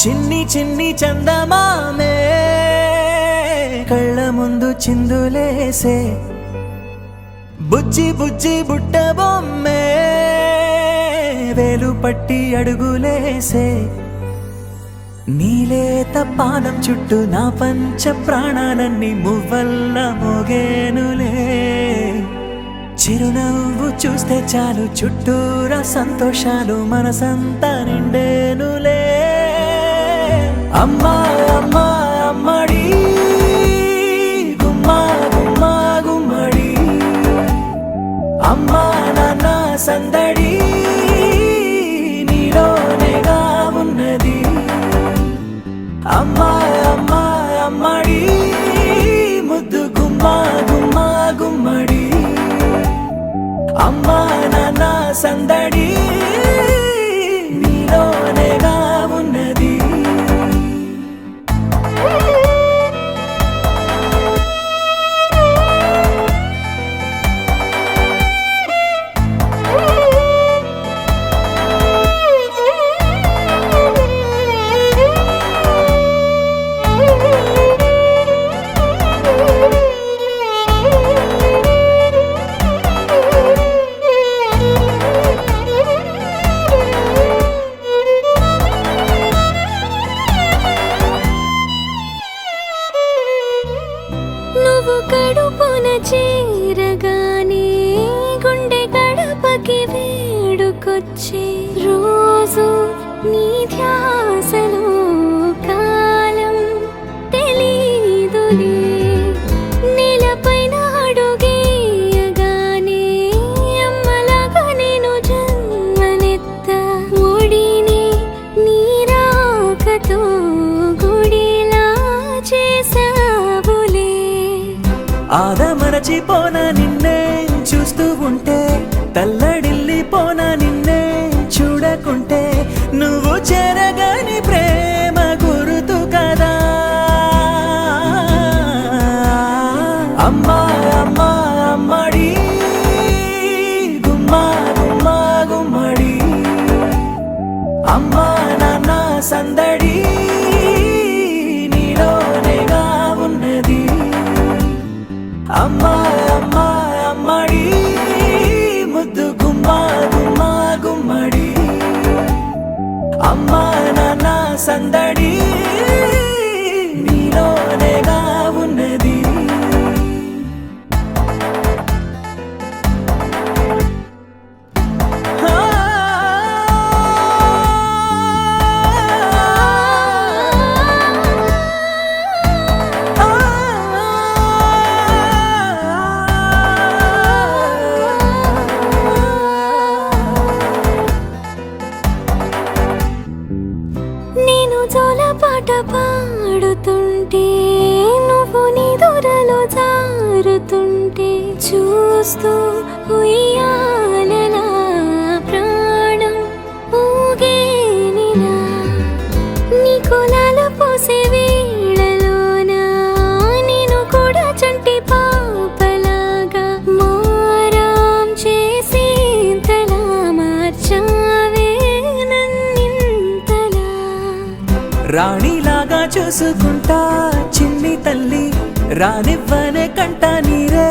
చిన్ని చిన్ని చందమామే కళ్ళ ముందు చిందులేసే బుజ్జి బుజ్జి బుట్ట బొమ్మే వేలు పట్టి అడుగులేసే నీలేత పానం చుట్టూ నా పంచ ప్రాణాలన్నీ మువ్వల్ల మోగేనులే చిరునవ్వు చూస్తే చాలు చుట్టూరా సంతోషాలు మనసంతా నిండేనులే అమ్మా అమ్మా అమ్మడి గుమ్మా గుమ్మా గుమ్మడి అమ్మా నాన్న సందడి నీలోనేగా ఉన్నది అమ్మా అమ్మా అమ్మడి ముద్దు గుమ్మా గుమ్మా గుమ్మడి అమ్మా నాన్న సందడి నీలోనేగా ఉన్నది నువ్వు కడుపున చేరగానే గుండె గడపకి వేడుకొచ్చే రోజు నీ ధ్యాసలో కాలం తెలీదులే నేలపైన అడుగేయగానే అమ్మలాగా నేను జన్మనెత్త ఒడిని నీ రాకతో గుడిలా చేసావులే ఆదమరచిపోన నిన్నే చూస్తూ ఉంటే తల్లడిల్లిపోన నిన్నే చూడకుంటే నువ్వు చెరగని ప్రేమ గురుతు కదా అమ్మా అమ్మా అమ్మడి గుమ్మా గుమ్మా గుమ్మడి అమ్మా నాన్న సందడి నీలోనేగా ఉన్నది అమ్మా అమ్మా అమ్మడి ముద్దు గుమ్మా గుమ్మా గుమ్మడి అమ్మా నాన్న సందడి నీలోనేగా ఉన్నది నేను జోలపాట పాడుతుంటే నువ్వు నీ దూరలో జారుతుంటే చూస్తూ ఉయ్యాలలా ప్రాణం ఊగేనినా నీ కులాల పోసే వేళలోనా నేను కూడా చంటి పాపలాగా మారాం చేసేంతలా మార్చావే నన్నింతలా రాణిలాగా చూసుకుంటా చిన్ని తల్లి రానివ్వనే కంట నీరే